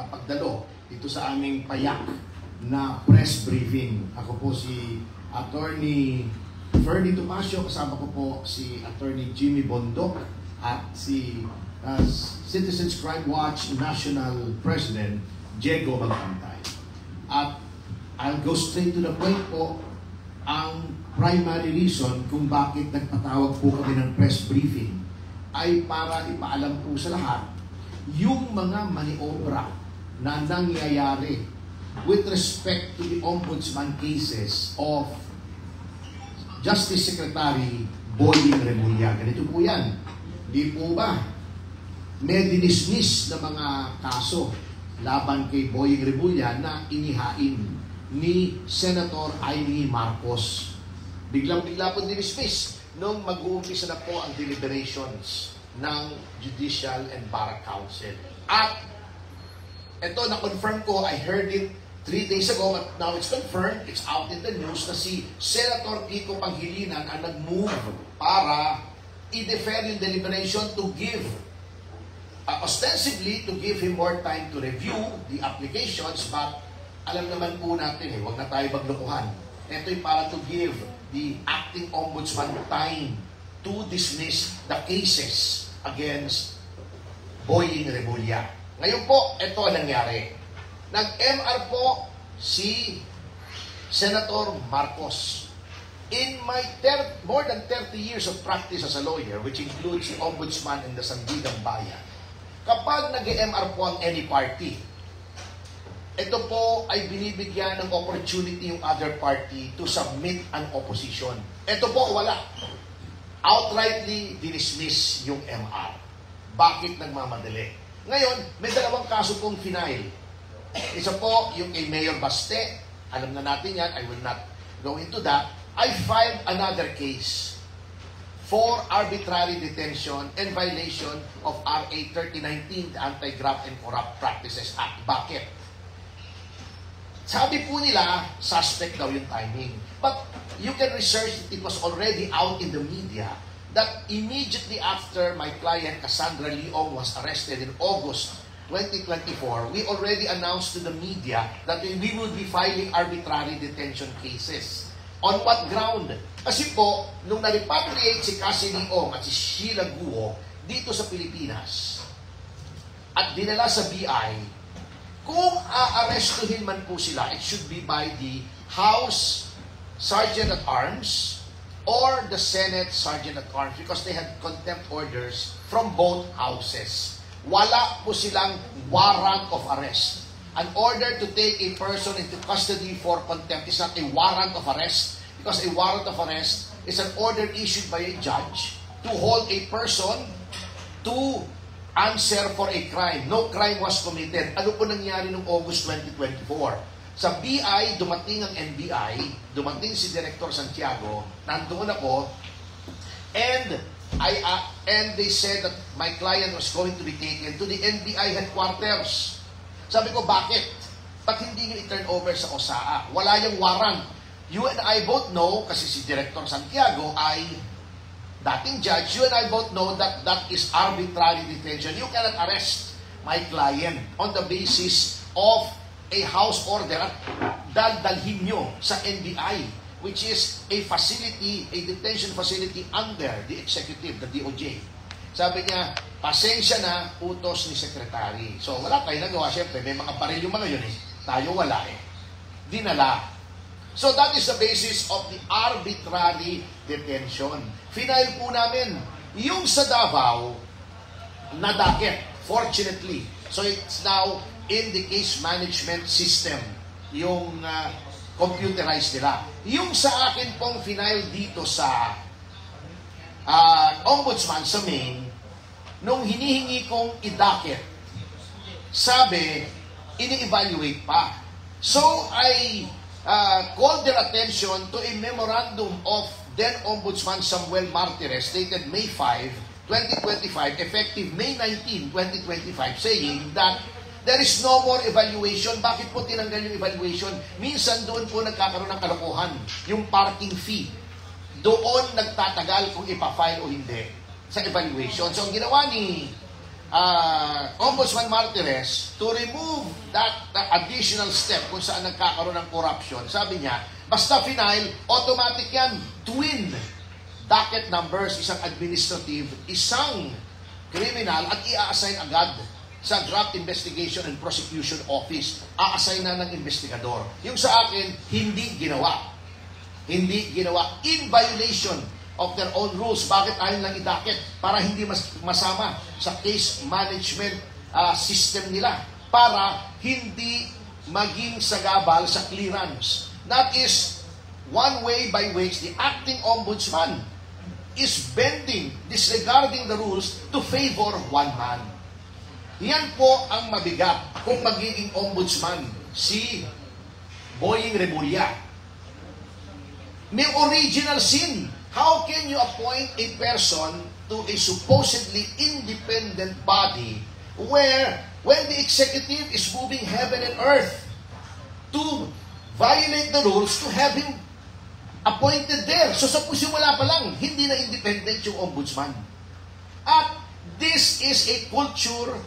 pagdalo ito sa aming payak na press briefing. Ako po si Attorney Ferdy Tomasio, kasama ko po si Attorney Jimmy Bondok at si Citizens Crime Watch National President Diego Magpantay. At I'll go straight to the point po. Ang primary reason kung bakit nagpatawag po kami ng press briefing ay para ipaalam po sa lahat yung mga maniobra na nangyayari with respect to the ombudsman cases of Justice Secretary Boying Remulla. Ganito po yan. Di po ba may dinismiss na mga kaso laban kay Boying Remulla na inihain ni Senator Amy Marcos. Biglang-bigla po dinismiss nung mag-uumpisa na po ang deliberations ng Judicial and Bar Council. At ito, na-confirm ko, I heard it 3 days ago, but now it's confirmed, it's out in the news na si Senator Kiko Pangilinan ang nag-move para i-defer yung deliberation to give, ostensibly, to give him more time to review the applications, but alam naman po natin, huwag na tayo maglokohan. Ito'y para to give the acting ombudsman time to dismiss the cases against Boying Remulla. Ngayon po, ito ang nangyari. Nag-MR po si Senator Marcos. In my more than 30 years of practice as a lawyer, which includes the ombudsman and the Sandigang Bayan, kapag nag-MR po ang any party, ito po ay binibigyan ng opportunity yung other party to submit an opposition. Ito po, wala. Outrightly dinismiss yung MR. Bakit nagmamadali? Ngayon, may dalawang kaso pong final. Isa po, yung kay Mayor Baste. Alam na natin yan. I will not go into that. I filed another case for arbitrary detention and violation of RA 3019, the Anti-Graft and Corrupt Practices Act. Bakit? Sabi po nila, suspect daw yung timing. But you can research, it was already out in the media that immediately after my client Cassandra Leong was arrested in August 2024, we already announced to the media that we would be filing arbitrary detention cases. On what ground? Kasi po, nung na-repatriate si Cassie Leong at si Sheila Guo dito sa Pilipinas at dinala sa BI, kung aarestuhin man po sila, it should be by the House Sergeant at Arms or the Senate Sergeant at Arms because they had contempt orders from both houses. Wala po silang warrant of arrest. An order to take a person into custody for contempt is not a warrant of arrest because a warrant of arrest is an order issued by a judge to hold a person to answer for a crime. No crime was committed. Ano po nangyari noong August 2024? Sa BI, dumating ang NBI, dumating si Director Santiago, nandoon ako, and they said that my client was going to be taken to the NBI headquarters. Sabi ko, bakit? Ba't hindi nyo i-turn over sa OSAA? Wala yung warrant. You and I both know, kasi si Director Santiago ay dating judge, you and I both know that that is arbitrary detention. You cannot arrest my client on the basis of a house order at dalhin nyo sa NBI, which is a facility, a detention facility under the executive, the DOJ. Sabi niya, pasensya na, utos ni Secretary. So wala tayo nagawa. Siyempre, may mga baril yung mga yun eh. Tayo wala eh. Dinala. So that is the basis of the arbitrary detention. Final po namin, yung sa Davao, nadakit, fortunately. So it's now in the case management system, yung computerized nila. Yung sa akin pong final dito sa ombudsman sa Maine, nung hinihingi kong idakit, sabi, ini-evaluate pa. So I called their attention to a memorandum of then Ombudsman Samuel Martires dated May 5, 2025, effective May 19, 2025, saying that there is no more evaluation. Bakit po tinanggal yung evaluation? Minsan doon po nagkakaroon ng kalokohan. Yung parking fee. Doon nagtatagal kung ipafile o hindi sa evaluation. So ang ginawa ni Ombudsman Martires to remove that additional step kung saan nagkakaroon ng corruption. Sabi niya, basta final, automatic yan. Twin docket numbers, isang administrative, isang criminal, at i-assign agad sa Draft Investigation and Prosecution Office. A-assign na ng investigador. Yung sa akin, hindi ginawa. Hindi ginawa. In violation of their own rules. Bakit ayaw lang idakit? Para hindi masama sa case management system nila. Para hindi maging sagabal sa clearance. That is one way by which the acting ombudsman is bending, disregarding the rules to favor one man. Yan po ang mabigat kung magiging ombudsman si Boying Remulla. May original sin. How can you appoint a person to a supposedly independent body where when the executive is moving heaven and earth to violate the rules to have him appointed there? So sa simula pa lang, hindi na independent yung ombudsman. At this is a culture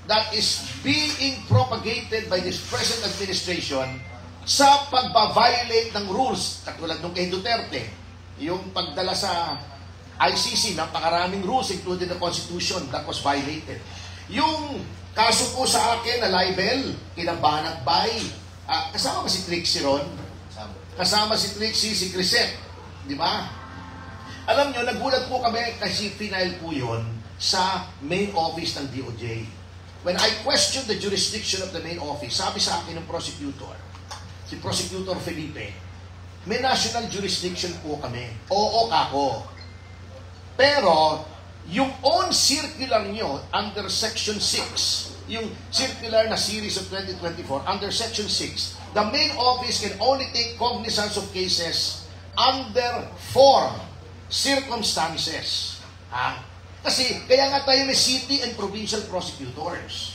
that is being propagated by this present administration sa pagbaviolate ng rules. Katulad nung kay Duterte, yung pagdala sa ICC, napakaraming rules, including the Constitution, that was violated. Yung kaso po sa akin na libel, kinabanakbay, kasama ba si Trixie ron? Kasama si Trixie, si Crisette, di ba? Alam nyo, nagulat po kami kasi final po yun sa main office ng DOJ. When I questioned the jurisdiction of the main office, sabi sa akin ng prosecutor, si Prosecutor Felipe, may national jurisdiction po kami. Oo, kako. Pero, yung own circular nyo under Section 6, yung circular na series of 2024, under Section 6, the main office can only take cognizance of cases under 4 circumstances. Kasi, kaya nga tayo may city and provincial prosecutors.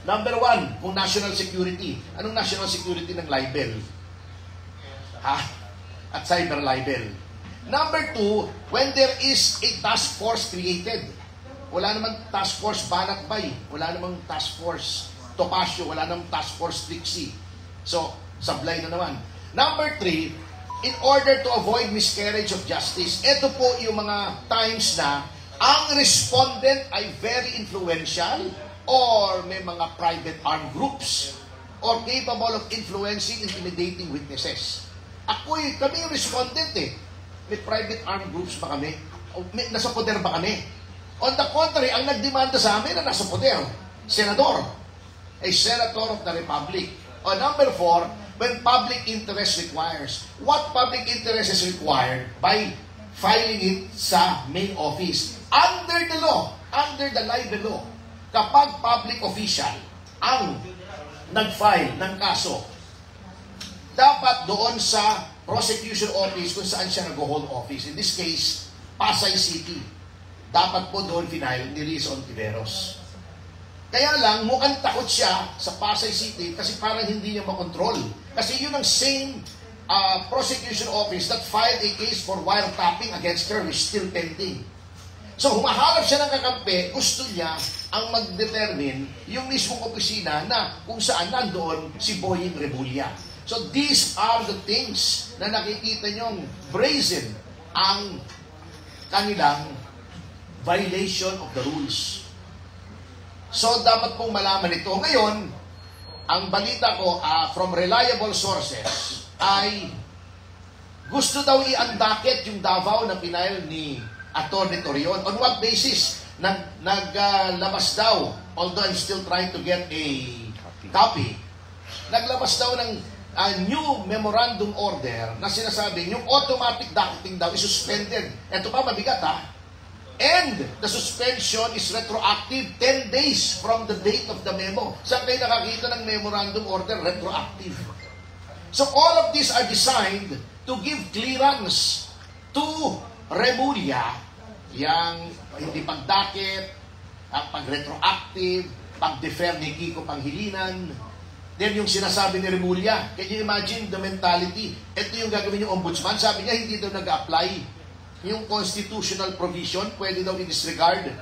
Number 1, kung national security. Anong national security ng libel? At cyber libel. Number 2, when there is a task force created. Wala namang task force Banakbay. Wala namang task force Topacio. Wala namang task force Trixie. So, sablay na naman. Number 3, in order to avoid miscarriage of justice. Ito po yung mga times na ang respondent ay very influential or may mga private armed groups or capable of influencing, intimidating witnesses. Kami yung respondent eh. May private armed groups ba kami? Nasa poder ba kami? On the contrary, ang nagdemanda sa amin na nasa poder, senador. A senator of the republic. O number 4, when public interest requires. What public interest is required? By filing it sa main office. Under the law, under the libel law, kapag public official ang nag-file ng kaso, dapat doon sa prosecution office kung saan siya nag-hold office. In this case, Pasay City. Dapat po doon final ni Rizon Tiveros. Kaya lang, mukhang takot siya sa Pasay City kasi parang hindi niya makontrol. Kasi yun ang same prosecution office that filed a case for wiretapping against her which is still pending. So, humahanap siya ng kakampi, gusto niya ang mag-determine yung mismong opisina na kung saan nandoon si Boying Remulla. So, these are the things na nakikita nyong brazen ang kanilang violation of the rules. So, dapat pong malaman ito. Ngayon, ang balita ko from reliable sources ay gusto daw i-undakit yung Davao na pinail ni Atty. Torion. On what basis? Naglabas daw, although I'm still trying to get a copy, naglabas daw ng new memorandum order na sinasabi yung automatic docketing daw is suspended. Ito pa, mabigat And the suspension is retroactive 10 days from the date of the memo. Saan kayo nakakita ng memorandum order? Retroactive. So all of these are designed to give clearance to Remulla, yang hindi pagdakit, pag-retroactive, pag-defer ni Kiko Panghilinan. Then yung sinasabi ni Remulla, can you imagine the mentality? Ito yung gagawin yung ombudsman. Sabi niya, hindi daw nag-apply yung constitutional provision, pwede daw i-disregard.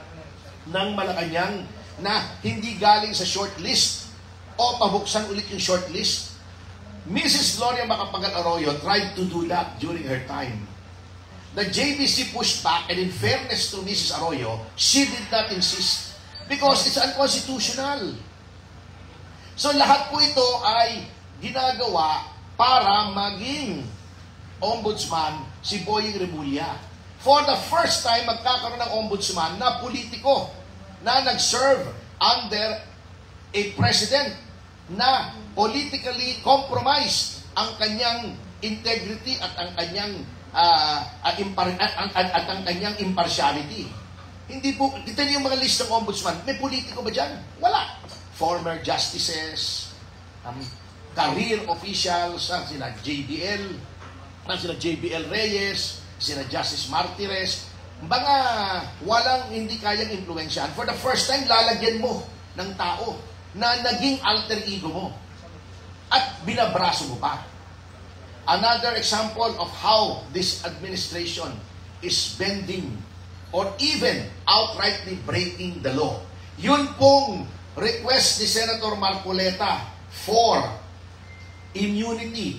ng Malacanang na hindi galing sa shortlist o pabuksan ulit yung shortlist. Mrs. Gloria Macapagal Arroyo tried to do that during her time. The JBC pushed back, and in fairness to Mrs. Arroyo, she did not insist because it's unconstitutional. So lahat po ito ay ginagawa para maging ombudsman si Boying Remulla. For the first time, magkakaroon ng ombudsman na politiko na nag-serve under a president na politically compromised ang kanyang integrity at ang kanyang ang kanyang impartiality. Hindi po, kita niyo yung mga list ng ombudsman, may politiko ba dyan? Wala. Former justices, career officials, sila JBL Reyes, sila Justice Martires, mga walang hindi kayang impluensyahan. For the first time, lalagyan mo ng tao na naging alter ego mo at binabraso mo pa. Another example of how this administration is bending or even outrightly breaking the law. Yun pong request ni Senator Marcoleta for immunity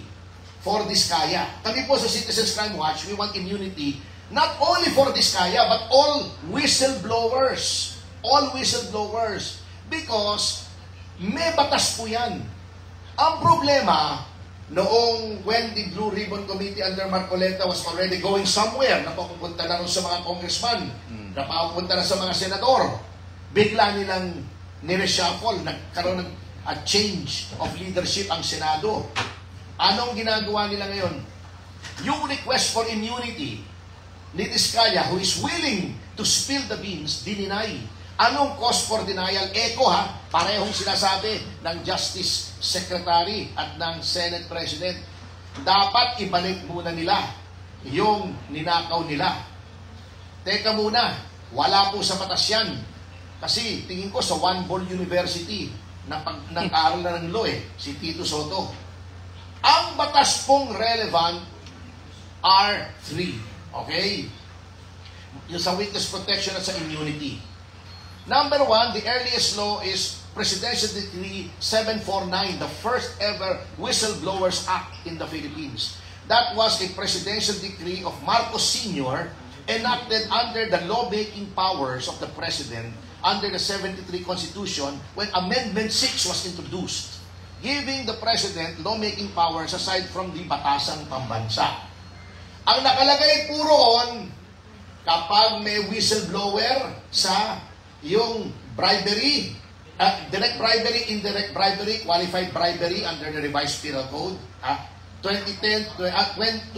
for Diskaya. Kami po sa Citizens Crime Watch, we want immunity not only for Diskaya but all whistleblowers. All whistleblowers. Because may batas po yan. Ang problema, noong when the Blue Ribbon Committee under Marcoleta was already going somewhere, napapunta na rin sa mga congressman, napapunta na sa mga senador, bigla nilang nireshuffle, nagkaroon ng a change of leadership ang Senado. Anong ginagawa nila ngayon? Yung request for immunity ni Diskaya, who is willing to spill the beans, dininay. Anong cause for denial? Echo parehong sinasabi ng Justice Secretary at ng Senate President. Dapat ibalik muna nila yung ninakaw nila. Teka muna, wala po sa batas yan. Kasi tingin ko sa One Ball University, nag-aaral na ng law si Tito Soto. Ang batas pong relevant are 3. Okay? Yung sa witness protection at sa immunity. Number 1, the earliest law is Presidential Decree 749, the first ever Whistleblowers Act in the Philippines. That was a presidential decree of Marcos Sr. enacted under the lawmaking powers of the President under the 73 Constitution when Amendment 6 was introduced, giving the President lawmaking powers aside from the batasang pambansa. Ang nakalagay po roon, kapag may whistleblower sa yung bribery, direct bribery, indirect bribery, qualified bribery under the revised penal code, 2010, 2009,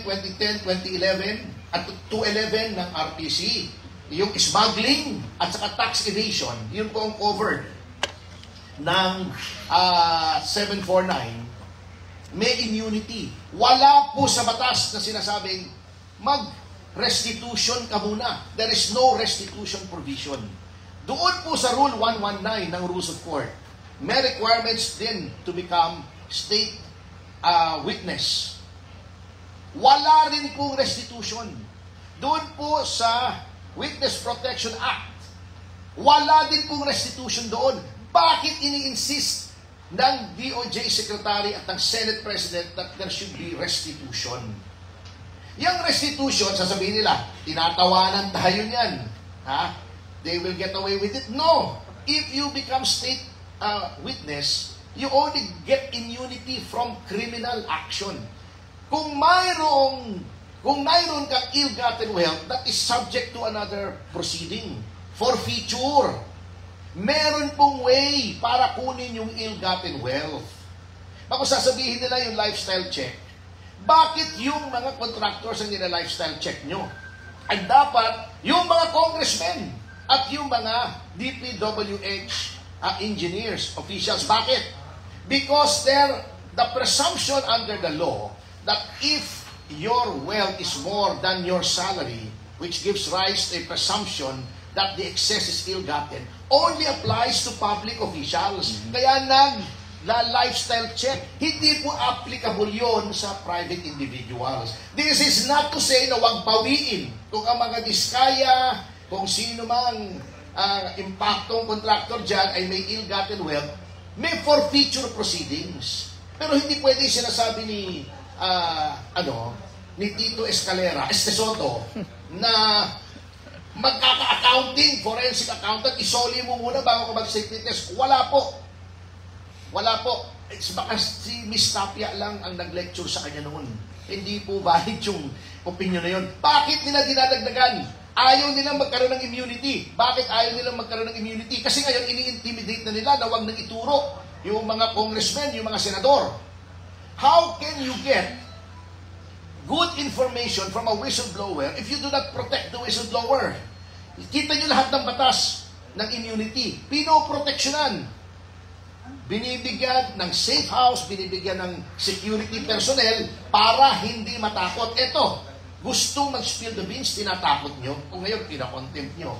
2010, 2011, at 2011 ng RPC. Yung smuggling at saka tax evasion, yun po ang covered ng 749, may immunity. Wala po sa batas na sinasabing mag-restitution ka muna. There is no restitution provision. Doon po sa Rule 119 ng Rules of Court, may requirements din to become state witness. Wala rin pong restitution. Doon po sa Witness Protection Act, wala din pong restitution doon. Bakit ini-insist ng DOJ Secretary at ng Senate President that there should be restitution? Yung restitution, sasabihin nila, tinatawanan tayo niyan. They will get away with it? No. If you become state witness, you only get immunity from criminal action. Kung mayroon kang ill-gotten wealth, that is subject to another proceeding. Forfeiture. Meron pong way para kunin yung ill-gotten wealth. Ako sasabihin nila yung lifestyle check. Bakit yung mga contractors ang nila-lifestyle check nyo? Ay dapat yung mga congressmen at yung mga DPWH engineers, officials. Bakit? Because the presumption under the law that if your wealth is more than your salary, which gives rise to a presumption that the excess is ill-gotten, only applies to public officials. Kaya lifestyle check, hindi po applicable yon sa private individuals. This is not to say na wag bawiin kung ang mga Diskaya, kung sino mang impaktong contractor dyan ay may ill-gotten wealth, may forfeiture proceedings. Pero hindi pwede sinasabi ni ni Tito Estesoto na magkaka-accounting, forensic accountant, isoli mo muna bago ka mag-safety test. Wala po. Wala po. It's baka si Miss Tapia lang ang nag-lecture sa kanya noon. Hindi po valid yung opinion na yun. Bakit nila dinadagdagan? Ayaw nilang magkaroon ng immunity. Bakit ayaw nilang magkaroon ng immunity? Kasi ngayon, ini-intimidate na nila na huwag nang ituro yung mga congressmen, yung mga senador. How can you get good information from a whistleblower if you do not protect the whistleblower? Kita nyo lahat ng batas ng immunity. Pinoproteksyonan. Binibigyan ng safe house, binibigyan ng security personnel para hindi matakot. Ito, gustong mag-spill the beans, tinatakot nyo. Kung ngayon, pinakontempt nyo.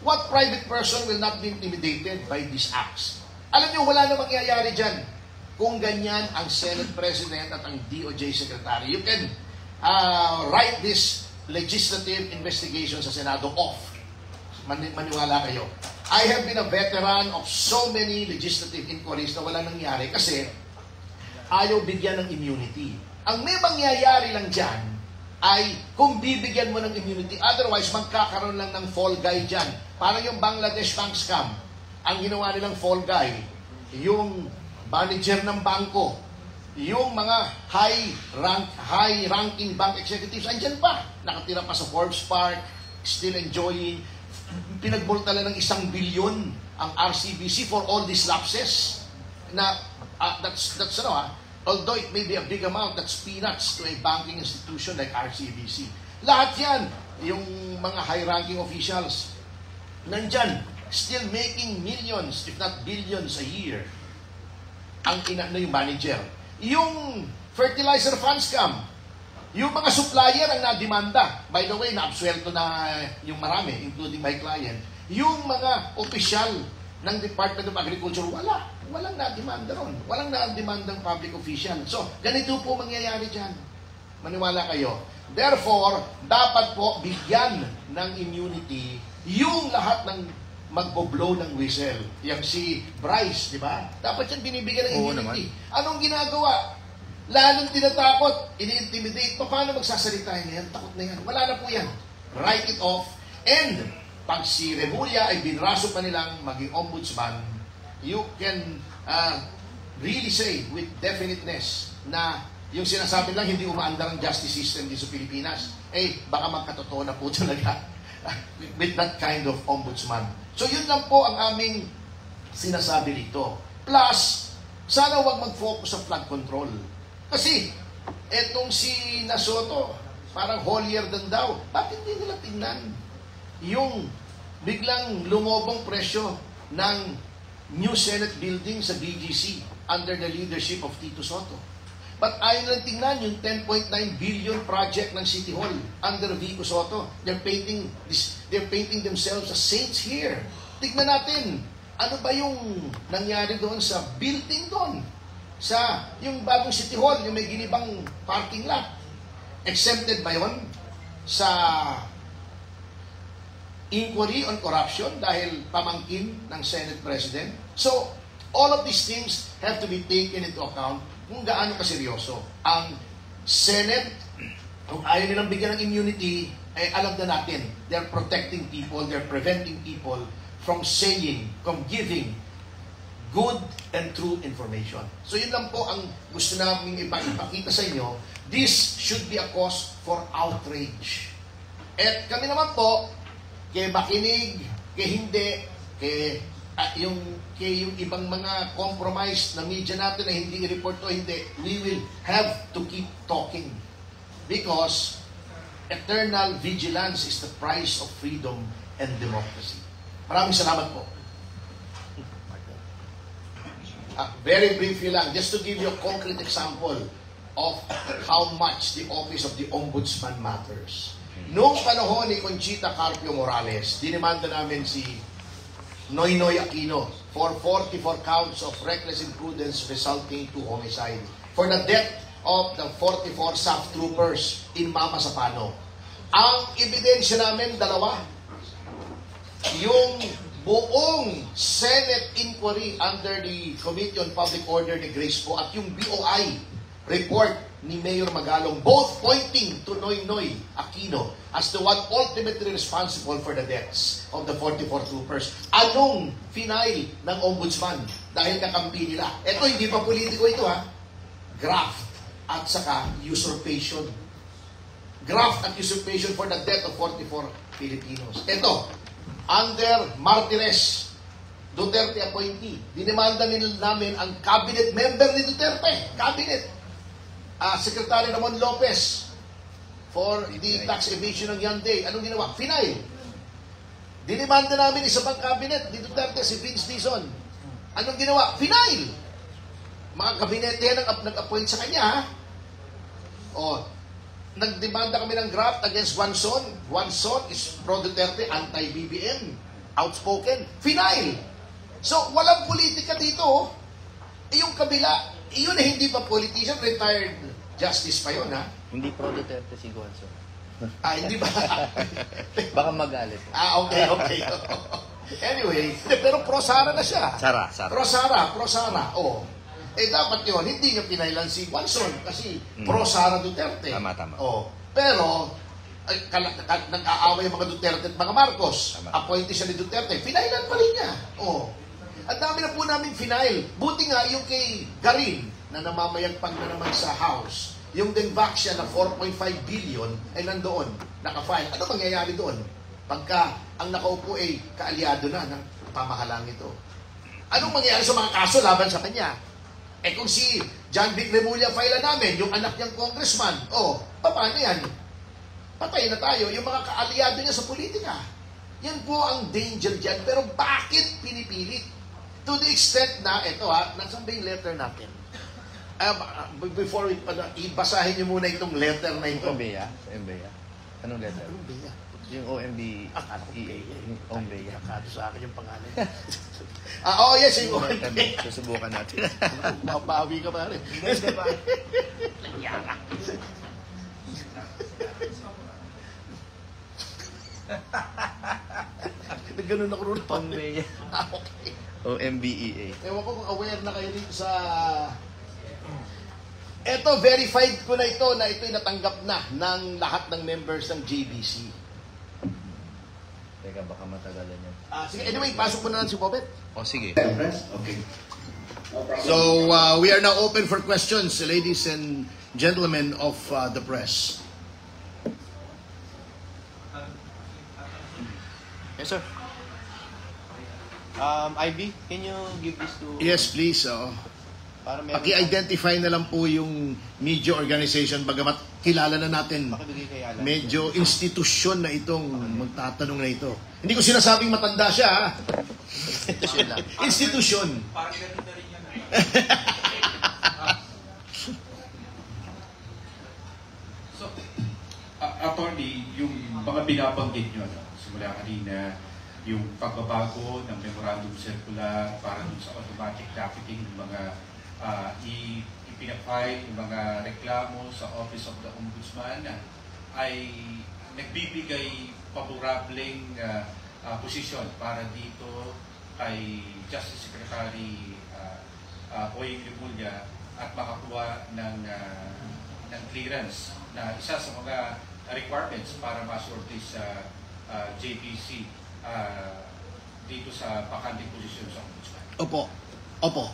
What private person will not be intimidated by these acts? Alam nyo, wala na mangyayari dyan kung ganyan ang Senate President at ang DOJ Secretary. You can write this legislative investigation sa Senado off. Maniwala kayo. I have been a veteran of so many legislative inquiries na wala nangyari kasi ayaw bigyan ng immunity. Ang may mangyayari lang dyan ay kung bibigyan mo ng immunity, otherwise magkakaroon lang ng fall guy dyan. Parang yung Bangladesh bank scam. Ang ginawa nilang fall guy, yung manager ng bangko, yung mga high-ranking bank executives, andyan pa. Nakatira pa sa Forbes Park, still enjoying. Pinagbulta lang ng 1 billion ang RCBC for all these lapses. Na, that's although it may be a big amount, that's peanuts to a banking institution like RCBC. Lahat yan, yung mga high-ranking officials, nandyan, still making millions, if not billions a year. Ang yung manager. Yung fertilizer fund scam, yung mga supplier ang nadimanda. By the way, na-absuelto na yung marami, including my client. Yung mga opisyal ng Department of Agriculture, walang nadimanda ron. Walang nadimandang public official. So, ganito po mangyayari dyan. Maniwala kayo. Therefore, dapat po bigyan ng immunity yung lahat ng magbo-blow ng whistle. Yang si Bryce, di ba? Dapat yan binibigyan ng immunity. Anong ginagawa? Lalong tinatakot, ini-intimidate. Paano magsasalita yan? Takot na yan. Wala na po yan. Write it off. And pag si Remulla ay binraso pa nilang maging ombudsman, you can really say with definiteness na yung sinasabi lang hindi umaandar ang justice system dito sa Pilipinas, baka magkatotoo na po talaga with that kind of ombudsman. So yun lang po ang aming sinasabi dito. Plus, sana wag mag-focus sa flood control. Kasi, etong si Nasoto, parang holier than thou. Bakit hindi nila tingnan yung biglang lumobong presyo ng new Senate building sa BGC under the leadership of Tito Soto? But ayaw lang tingnan yung 10.9 billion project ng City Hall under Vico Soto. They're painting themselves as saints here. Tignan natin, ano ba yung nangyari doon sa building doon? Sa yung bagong City Hall, yung may ginibang parking lot. Exempted ba yun sa inquiry on corruption dahil pamangkin ng Senate President? So, all of these things have to be taken into account kung gaano kaseryoso. Ang Senate, kung ayaw nilang bigyan ng immunity, alam na natin, they're protecting people, they're preventing people from saying, from giving good and true information. So yun lang po ang gusto namin ipakita sa inyo. This should be a cause for outrage. At kami naman po, kay makinig, kay hindi, kay yung ibang mga compromise na media natin na hindi i-report o hindi, we will have to keep talking. Because eternal vigilance is the price of freedom and democracy. Maraming salamat po. Very briefly lang, just to give you a concrete example of how much the office of the Ombudsman matters. Noong panahon ni Conchita Carpio Morales, dinimanda namin si Noynoy Aquino for 44 counts of reckless imprudence resulting to homicide for the death of the 44 SAF troopers in Mama Sapano. Ang ebidensya namin, dalawa. Yung buong Senate inquiry under the Committee on Public Order ni Grace po at yung BOI report ni Mayor Magalong, both pointing to Noynoy Aquino as the one ultimately responsible for the deaths of the 44 troopers. Anong final ng ombudsman dahil kakampi nila? Ito, hindi pa politiko ito ha. Graft at saka usurpation. Graft at usurpation for the death of 44 Filipinos. Ito, under Martires, Duterte appointee, dinimanda namin ang cabinet member ni Duterte. Cabinet. Secretary Ramon Lopez for the tax evasion ng Yanday. Anong ginawa? Final. Dinimanda namin isa pang cabinet ni Duterte, si Vince Dizon. Anong ginawa? Final. Mga kabinete yan nag-appoint sa kanya, ha? O, nagdemanda kami ng graft against Juanson. Juanson is pro-Duterte, anti-BBM, outspoken. Final. So, walang politika dito. Yung kabila, iyon na hindi pa politician, retired justice pa yun, ha? Hindi pro-Duterte si Gonzo. Hindi ba? Baka magalit. Okay. Anyway, pero pro-Sara na siya. Sara. Pro-Sara. Oh. Dapat yun, hindi niya pinailan si Watson kasi pro-Sara Duterte. Tama. Oh. Pero, nag-aaway yung mga Duterte at mga Marcos. Tama. Appointee siya ni Duterte. Pinailan pa rin niya. Oh. Ang dami na po namin final. Buti nga yung kay Garin na namamayagpag na naman sa House. Yung Denvaxia na 4.5 billion ay nandoon, naka-file. Ano mangyayari doon? Pagka ang nakaupo ay kaalyado na ng pamahalang ito. Anong mangyayari sa mga kaso laban sa kanya? Kung si John Vic Remulla file namin, yung anak niyang congressman, paano yan? Patay na tayo. Yung mga kaalyado niya sa politika. Yan po ang danger dyan. Pero bakit pinipilit? To the extent na, nasan ba yung letter natin? Before we, ibasahin niyo muna itong letter na ito. OMBEA? Anong letter? OMBEA. Yung OMB... Akala ko OMBEA. Akala sa akin yung pangalan. Yes, yung OMBEA. Susubukan natin. Mabawi ka pa rin. Nagganon ako rin. OMBEA. Okay. OMBEA. Ewan ko kung aware na kayo dito sa... Ito, verified ko na ito'y natanggap na ng lahat ng members ng JBC. Teka, baka matagalan yan. Sige, anyway, pasok mo na lang si Bobet. Sige. Okay. So, we are now open for questions, ladies and gentlemen of the press. Yes, sir. Ivy, can you give this to... Yes, please. Para meron... Paki-identify na lang po yung media organization bagamat kilala na natin. Pakibigay kay Alan. Medyo institusyon na itong magtatanong na ito. Hindi ko sinasabing matanda siya, ha? Institusyon lang. Institusyon. Parang ganun na rin yan. So, attorney, yung mga binabanggit nyo, simula kanina, yung pagbabago ng memorandum circular para dun sa automatic trafficking ng mga ipinafile, yung mga reklamo sa Office of the Ombudsman ay nagbibigay paborableng posisyon para dito kay Justice Secretary Oying Remulla at makakuha ng clearance na isa sa mga requirements para masorti sa JPC dito sa vacanting position sa Ombudsman. Opo.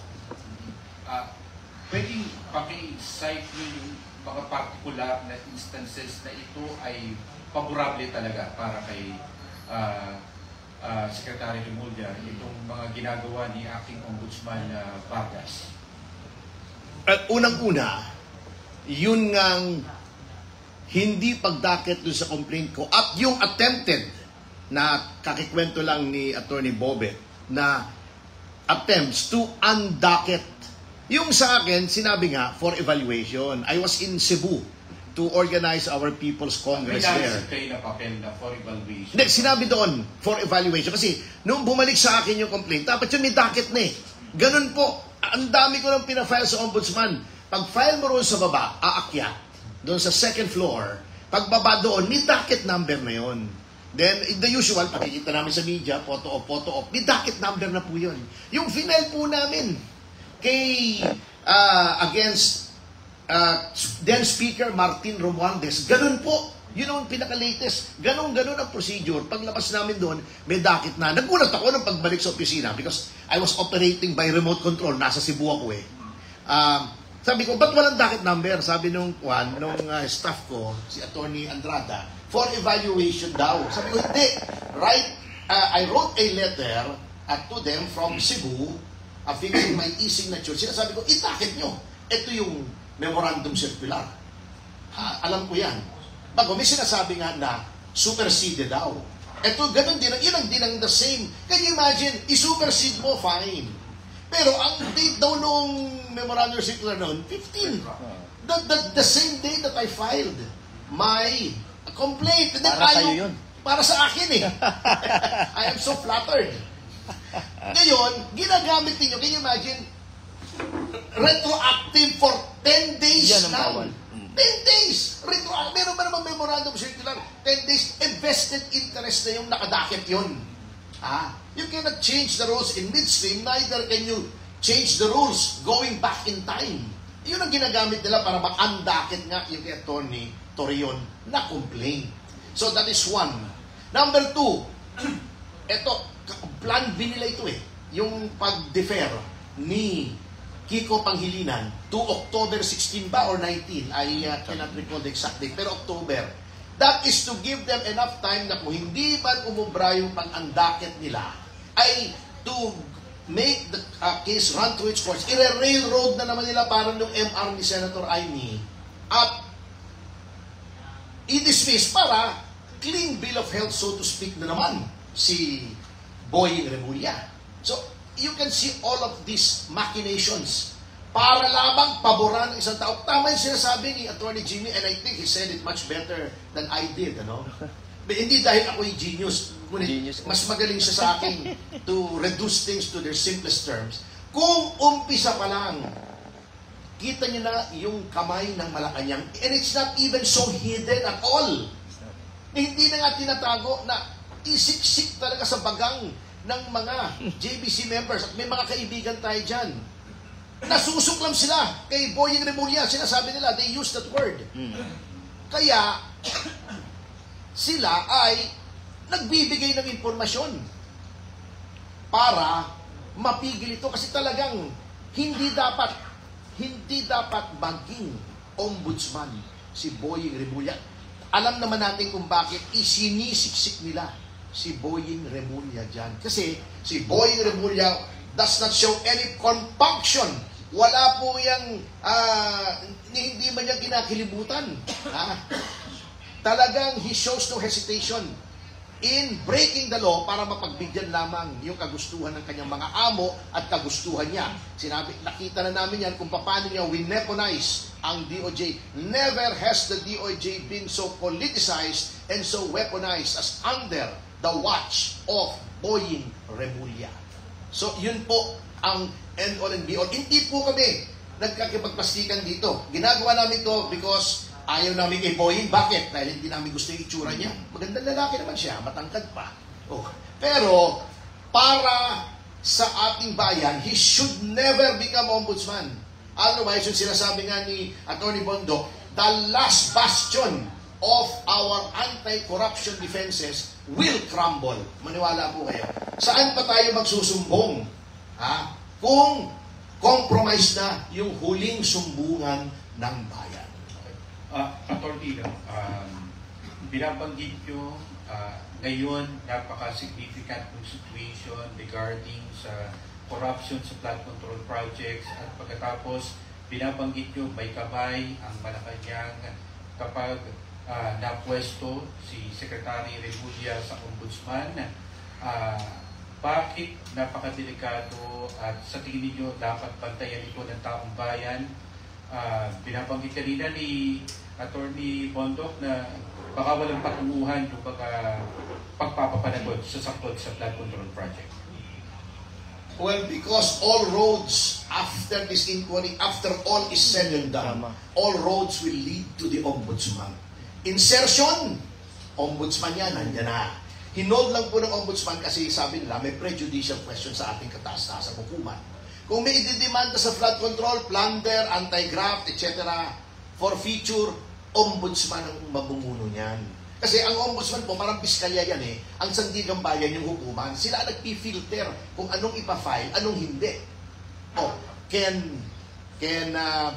Pwedeng paki-cite nyo yung mga particular na instances na ito ay favorable talaga para kay Secretary Remulla, itong mga ginagawa ni Acting Ombudsman Vargas. At unang-una, yun ngang hindi pagdakit doon sa complaint ko at yung attempted na kakikwento lang ni Attorney Bobet na attempts to undocket. Yung sa akin, sinabi nga, for evaluation. I was in Cebu to organize our People's Congress May there. naisip kayo na papel na for evaluation. Hindi, sinabi doon, for evaluation. Kasi, nung bumalik sa akin yung complaint, dapat yun may docket na eh. Ganun po, ang dami ko nang pinafile sa ombudsman. Pag file mo roon sa baba, aakyat. Doon sa second floor, pagbaba doon, may docket number na yun. Then, in the usual, pakikita namin sa media, photo op. May docket number na po yun. Yung final po namin kay against then Speaker Martin Romualdez, ganun po. Yun ang pinaka-latest. Ganun ang procedure. Paglabas namin doon, may docket na. Nagulat ako nung pagbalik sa opisina because I was operating by remote control. Nasa Cebu ako eh. Sabi ko, ba't walang docket number? Sabi nung staff ko, si Attorney Andrada, for evaluation daw. Sabi ko, hindi. Right? I wrote a letter to them from Cebu, affixing my e-signature. Sinasabi ko, i-docket nyo. Ito yung memorandum circular. Alam ko yan. Bago, may sinasabi nga na supersede daw. Ito, ganun din. Yun ang the same. Can you imagine, i-supersede mo, fine. Pero ang date daw nung memorandum circular noon, 15. The same day that I filed my complaint. And then Para sa'yo yun. Para sa akin eh. I am so flattered. Ngayon, ginagamit ninyo, can you imagine, retroactive for 10 days Yan ang now. bawal. 10 days! Retroactive. Meron ba naman memorandum circular? 10 days, vested interest na yung nakadakit yun. You cannot change the rules in midstream, neither can you change the rules going back in time. Yun ang ginagamit nila para ma-undakit nga yung kay Attorney Torion na complaint. So that is one. Number two, eto, plan B nila ito eh. Yung pag-defer ni Kiko Panghilinan to October 16 ba or 19? I cannot recall the exact date, pero October. That is to give them enough time na kung hindi man umubra yung pag-andaket nila, ay to make the case run through its course. I-railroad na naman nila parang yung MR ni Senator Aimee at i-dismiss para clean bill of health, so to speak, na naman si Boying Remulla. So, you can see all of these machinations para lamang paboran ng isang tao. Tama yung sinasabi ni Attorney Jimmy, and I think he said it much better than I did, ano? But hindi dahil ako'y genius, ngunit mas magaling siya sa akin to reduce things to their simplest terms. Kung umpisa pa lang, kita niyo na yung kamay ng Malacanang, and it's not even so hidden at all. Hindi na nga tinatago na isiksik talaga sa bagang ng mga JBC members at may mga kaibigan tayo dyan. Nasusuklam sila kay Boying Remulla. Sinasabi nila, they use that word. Kaya, sila ay nagbibigay ng impormasyon para mapigil ito. Kasi talagang hindi dapat maging ombudsman si Boying Remulla. Alam naman natin kung bakit isinisiksik nila si Boying Remulla dyan. Kasi si Boying Remulla does not show any compunction. Wala po yung, hindi man niya kinakilibutan. Talagang he shows no hesitation in breaking the law para mapagbigyan lamang yung kagustuhan ng kanyang mga amo at kagustuhan niya. Nakita na namin yan kung paano niya wineponize ang DOJ. Never has the DOJ been so politicized and so weaponized as under the watch of Boying Remulla. So, yun po ang end all and be all. Hindi po kami nagkakipagplastikan dito. Ginagawa namin to because ayaw namin kay Boying. Bakit? Dahil hindi namin gusto yung itsura niya. Magandang lalaki naman siya, matangkad pa. Pero, para sa ating bayan, he should never become ombudsman. Otherwise, yung sinasabi nga ni Atty. Bondo, the last bastion of our anti-corruption defenses will crumble. Maniwala po kayo. Saan pa tayo magsusumbong? Kung compromise na yung huling sumbungan ng bayan. Attorney, binabanggit nyo ngayon napaka-significant ng situation regarding sa corruption sa flood control projects at pagkatapos binabanggit nyo may kamay ang Malacanang kapag napwesto si Secretary Remulla sa Ombudsman. Bakit napakadelikado at sa tingin niyo dapat bantayan ito ng taong bayan? Binabanggit kanina ni Attorney Bondok na baka walang patunguhan yung pagpapapanagot sa saklot sa flood control project. Well, because all roads after this inquiry, after all is said and done, all roads will lead to the ombudsman. Insertion Ombudsman yan, nandiyan na. Hinold lang po ng ombudsman kasi sabi nila may prejudicial question sa ating kataas-taasang hukuman. Kung may ididemanda sa flood control, plunder, anti-graft, etc., for future, ombudsman ang mamumuno niyan. Kasi ang ombudsman po, parang piskalya yan eh. Ang sandigang bayan yung hukuman. Sila nagpi-filter kung anong ipa-file, anong hindi. Oh, can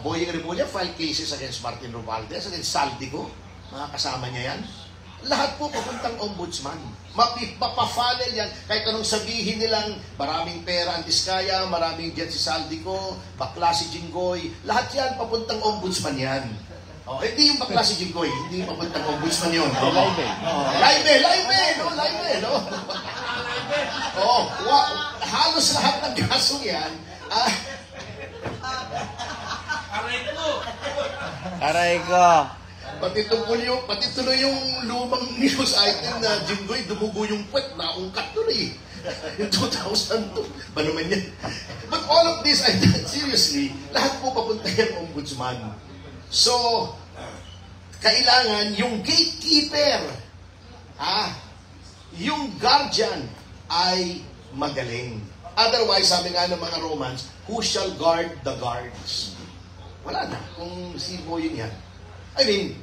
Boying Remulla file cases against Martin Romualdez, against Saldico? Mga kasama niya yan? Lahat po papuntang ombudsman. Mapafunnel yan. Kahit anong sabihin nilang maraming pera ang Diskaya, maraming dyan si Saldico, bakla si Jinggoy, lahat yan papuntang ombudsman yan. Oh, hindi yung bakla si Jinggoy, hindi papuntang ombudsman yun. Oh, live. Oh, halos lahat ng kasong yan. Aray ko! Pati tuloy yung lumang news item na Jinggoy, dumugo yung puwet, naungkat tuloy. Yung 2002. Ba naman yan? But all of this, seriously, lahat po papunta yung ombudsman. So, kailangan yung gatekeeper, yung guardian ay magaling. Otherwise, sabi nga ng mga Romans, who shall guard the guards? Wala na. Kung si Boying yan. I mean,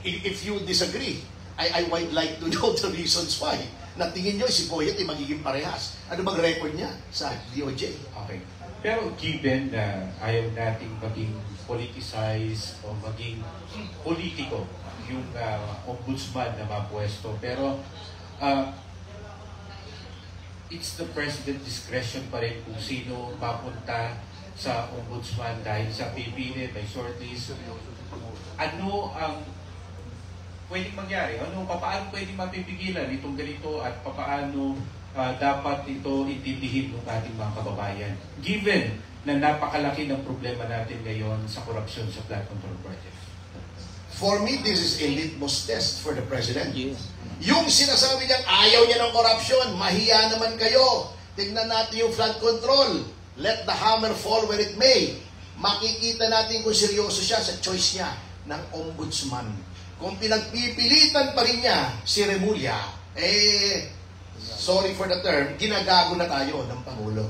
if you disagree, I would like to know the reasons why. Natingin nyo, si Boyet ay magiging parehas. Ano bang record niya sa DOJ? Okay. Pero given na ayaw nating maging politicize o maging politiko yung ombudsman na mapwesto, pero it's the president discretion pa rin kung sino mapunta sa ombudsman dahil sa pipili, may shortlist. Ano ang pwedeng mangyari? Paano pwedeng mapipigilan itong ganito at paano dapat ito intindihin ng ating mga kababayan? Given na napakalaki ng problema natin ngayon sa korupsyon sa flood control project. For me, this is a litmus test for the president. Yes. Yung sinasabi niyang ayaw niya ng korupsyon, mahiya naman kayo. Tingnan natin yung flood control. Let the hammer fall where it may. Makikita natin kung seryoso siya sa choice niya ng ombudsman. Kung pinagpipilitan pa rin niya si Remulla, sorry for the term, ginagago na tayo ng Pangulo.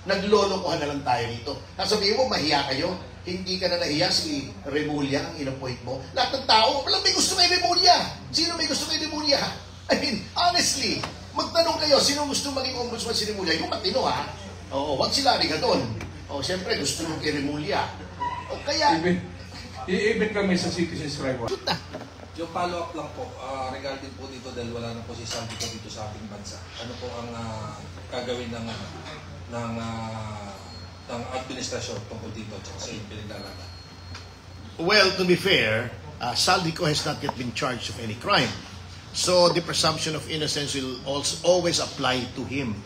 Naglolokohan na lang tayo dito. Sasabihin mo, mahiya kayo. Hindi ka na nahiya si Remulla ang in-appoint mo. Lahat ng tao, walang may gusto kay Remulla. Sino may gusto kay Remulla? I mean, honestly, magtanong kayo, sino gusto maging ombudsman si Remulla? Yung matino, ha? Oo, wag sila rigadon. O, siyempre, gusto nyo kay Remulla. O, kaya... I-event kami sa Citizens Rival. Yung follow-up lang po, regarding po dito dahil wala na po si Saldico dito sa ating bansa. Ano po ang gagawin ng administrasyon tungkol dito at sa pinagdalaga? Well, to be fair, Saldico has not yet been charged of any crime. So, the presumption of innocence will also always apply to him.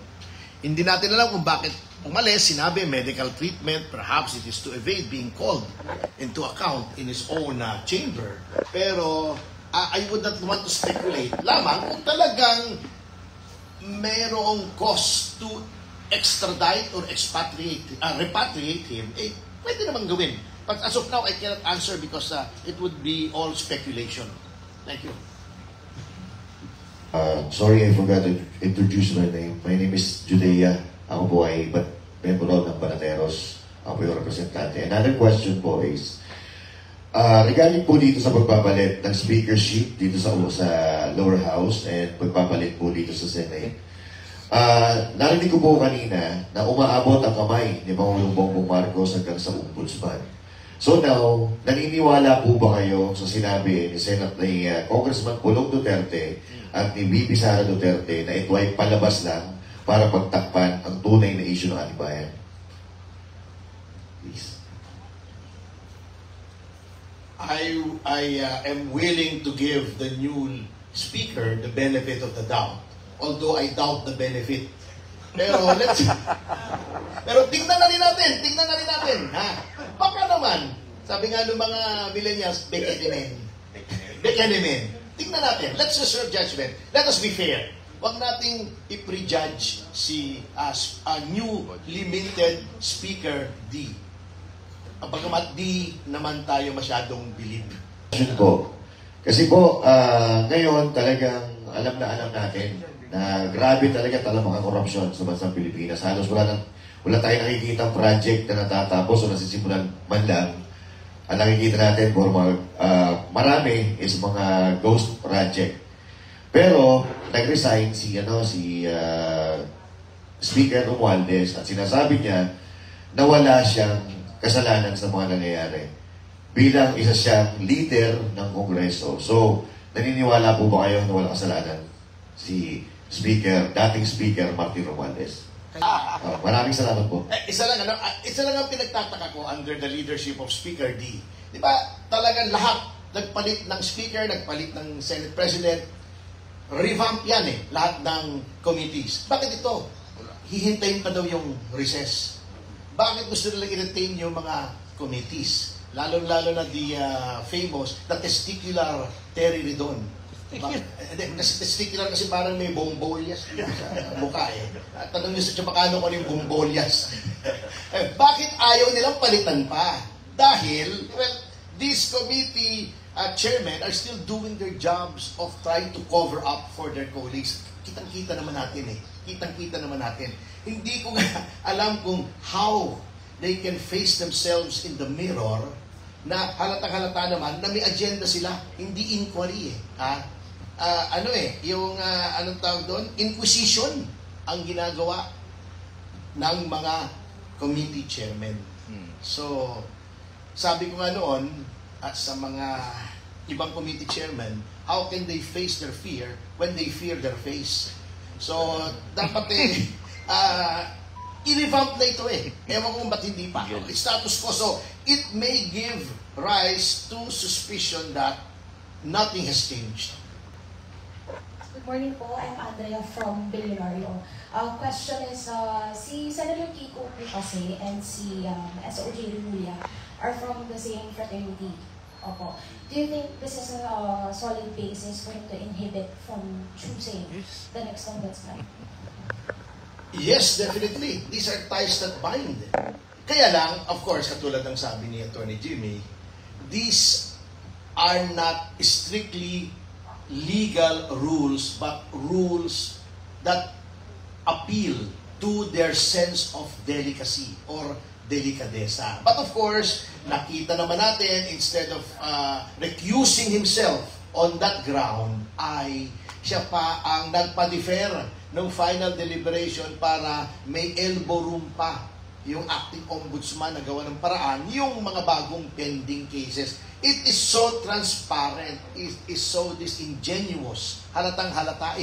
Hindi natin alam kung bakit umalis, sinabi medical treatment, perhaps it is to evade being called into account in his own chamber. Pero I would not want to speculate. Lamang kung talagang mayroong cause to extradite or repatriate him, pwede naman gawin. But as of now, I cannot answer because it would be all speculation. Thank you. Sorry, I forgot to introduce my name. My name is Judea. Ako po ay member ng Banateros. Ako po yung representante. Another question po is, regarding po dito sa pagpapalit ng speakership dito sa lower house and pagpapalit po dito sa Senate, narinig ko po kanina na umaabot ang kamay ni Pangulong Bongbong Marcos hanggang sa ombudsman. So now, naniniwala po ba kayo sa sinabi ni Congressman Pulong Duterte at ni VP Sara Duterte na ito ay palabas lang para pagtakpan ang tunay na issue ng ating bayan? Please. I am willing to give the new speaker the benefit of the doubt. Although I doubt the benefit. Pero tingnan na rin natin. Ha? Baka naman, sabi nga ng mga millennials, Bekenemen. Tingnan natin. Let's reserve judgment. Let us be fair. Huwag nating i-prejudge si new limited Speaker D. Bagamat di naman tayo masyadong believe. Question po, Kasi po, ngayon talagang alam natin na grabe talaga mga korupsyon sa bansang Pilipinas. Halos wala tayong nakikita project na natatapos o nasisimulan man lang. Ang nakikita natin marami is mga ghost project. Pero nag-resign si Speaker Romualdez at sinasabi niya na wala siyang kasalanan sa mga nangyayari bilang isa siyang leader ng Kongreso. So, naniniwala po ba kayo na walang kasalanan si dating Speaker Martin Romualdez? Maraming salamat po. Isa lang ang pinagtataka ko under the leadership of Speaker D. Di ba, talagang lahat nagpalit ng Speaker, nagpalit ng Senate President, revamp yan lahat ng committees. Bakit ito? Hihintayin pa daw yung recess. Bakit gusto nilang i-retain yung mga committees? Lalo-lalo na the famous, the testicular Terry Ridon. Testicular kasi parang may bombolyas sa mukha At tanong nyo sa Chapacano kung ano yung bombolyas. Bakit ayaw nilang palitan pa? Dahil, these committee chairmen are still doing their jobs of trying to cover up for their colleagues. Kitang-kita naman natin Kitang-kita naman natin. Hindi ko nga alam kung how they can face themselves in the mirror na halatang-halata naman na may agenda sila, hindi inquiry anong tawag doon? Inquisition ang ginagawa ng mga committee chairmen. So, sabi ko nga noon sa mga ibang committee chairmen, how can they face their fear when they fear their face? So, dapat i-revamp na ito Ewan ko ba't hindi pa. Status quo. So, it may give rise to suspicion that nothing has changed. Good morning po. I'm Andrea from Billionario. Question is, si Senator Kiko po kasi and si SOJ Remulla are from the same fraternity. Opo. Do you think this is a solid basis for him to inhibit from choosing the next ombudsman? Yes, definitely. These are ties that bind. Kaya lang, of course, katulad ng sabi ni Attorney Jimmy, these are not strictly legal rules, but rules that appeal to their sense of delicacy or delikadesa. But of course, nakita naman natin, instead of recusing himself on that ground, ay siya pa ang nagpa-defer ng final deliberation para may elbow room pa yung acting ombudsman na gawa ng paraan, yung mga bagong pending cases. It is so transparent, it is so disingenuous, halatang halata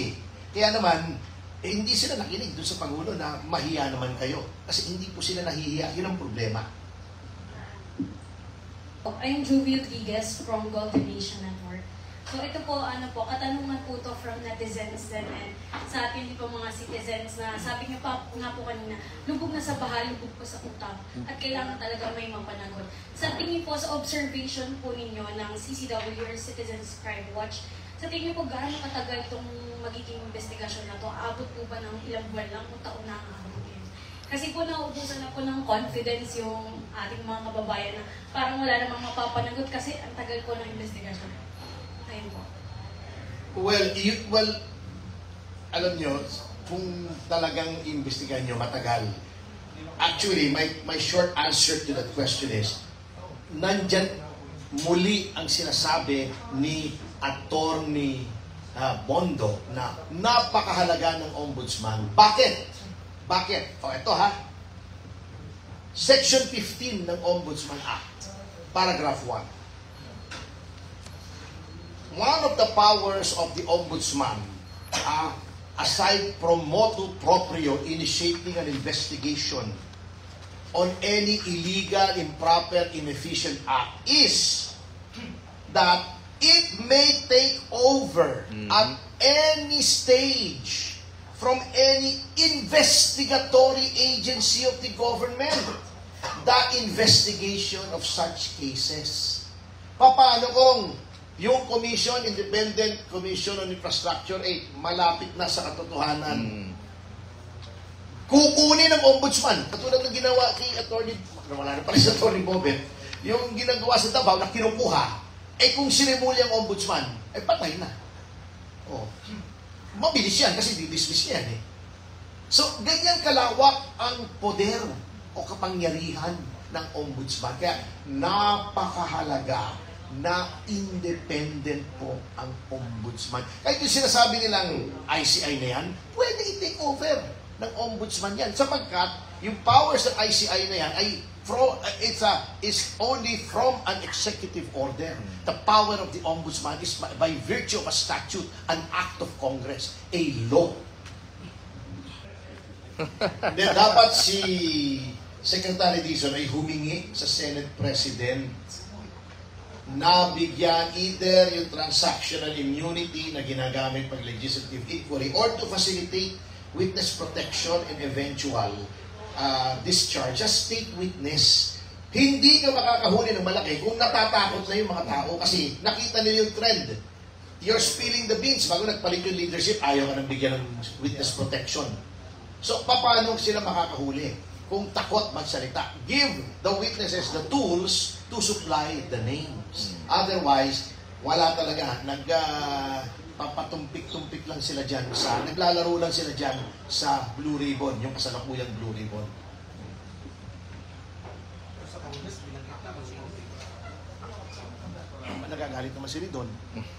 Kaya naman, hindi sila nakinig dun sa Pangulo na mahiya naman kayo. Kasi hindi po sila nahihiya, yun ang problema. I'm Juvie Rodriguez from Golden Nation Network. So ito po, katanungan po to from netizens din and sa atin po mga citizens na sabi niyo pa nga po kanina, lubog na sa baha, lubog po sa utang at kailangan talaga may mapanagot. Sa tingin po sa observation po ninyo ng CCW or Citizens Crime Watch, sa tingin po gaano katagal itong magiging investigasyon na to? Aabot po ba ng ilang buwan lang o taon na ang aabutin? Kasi po naubusan na po ng confidence yung ating mga kababayan na parang wala namang mapapanagot kasi ang tagal po ng investigasyon. Ayun po. Well, alam nyo, kung talagang imbestigahan nyo matagal, actually, my short answer to that question is, nandyan muli ang sinasabi ni Attorney Bondo na napakahalaga ng ombudsman. Bakit? O, ito Section 15 ng Ombudsman Act, Paragraph 1. One of the powers of the ombudsman, aside from motu proprio initiating an investigation on any illegal, improper, inefficient act, is that it may take over at any stage from any investigatory agency of the government the investigation of such cases. Paano kung yung commission, Independent Commission on Infrastructure 8, malapit na sa katotohanan? Kukunin ng ombudsman, katulad ng ginawa kay Attorney, wala na pala si Attorney Bobet, yung ginagawa sa Davao na kinukuha, Eh kung sinimuli ang ombudsman, eh patay na. Oh. Mabilis yan kasi di-dismiss yan eh. So, ganyan kalawak ang poder o kapangyarihan ng ombudsman. Kaya napakahalaga na independent po ang ombudsman. Kahit yung sinasabi nilang ICI na yan, pwede i-take over ng ombudsman yan. Sapagkat yung powers ng ICI na yan ay is only from an executive order. The power of the ombudsman is by virtue of a statute, an act of Congress, a law. Then dapat si Secretary Dizon ay humingi sa Senate President na bigyan either yung transactional immunity na ginagamit pag legislative inquiry or to facilitate witness protection and eventual discharge as state witness. Hindi ka makakahuli ng malaki kung natatakot na yung mga tao kasi nakita nila yung trend. You're spilling the beans. Bago nagpalit yung leadership, ayaw ka nang bigyan ng witness protection. So, paano sila makakahuli? Kung takot magsalita. Give the witnesses the tools to supply the names. Otherwise, wala talaga. Papatumpik-tumpik lang sila dyan naglalaro lang sila dyan sa Blue Ribbon, yung kasalukuyang Blue Ribbon. Nagagalit naman si Ridon.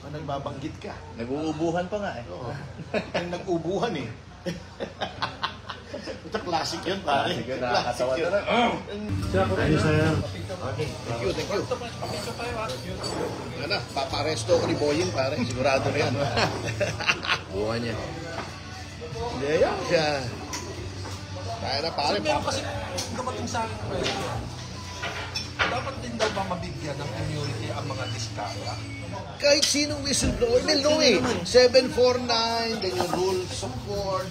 Nagbabanggit ka. Nag-uubuhan pa nga eh. Oo. Nag-ubuhan eh. Ito classic yun, pare. Classic yun, nakakatawa Classic yun. Thank you. Ano, paparesto ko ni Boying, pare. Sigurado na yan. Buwan niya. Hindi, yan siya. Kaya na, pare. Meron kasi dumating sa akin dapat din daw ba mabigyan ng immunity ang mga diskaya? Kahit sinong whistleblower, may law eh. 749, then yung rules of court.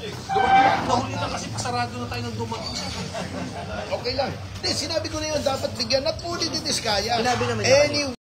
Nahuli na kasi pasarado na tayo ng dumating sa Okay lang. Hindi, sinabi ko na yun, dapat bigyan. Not only the Diskaya. Sinabi naman Any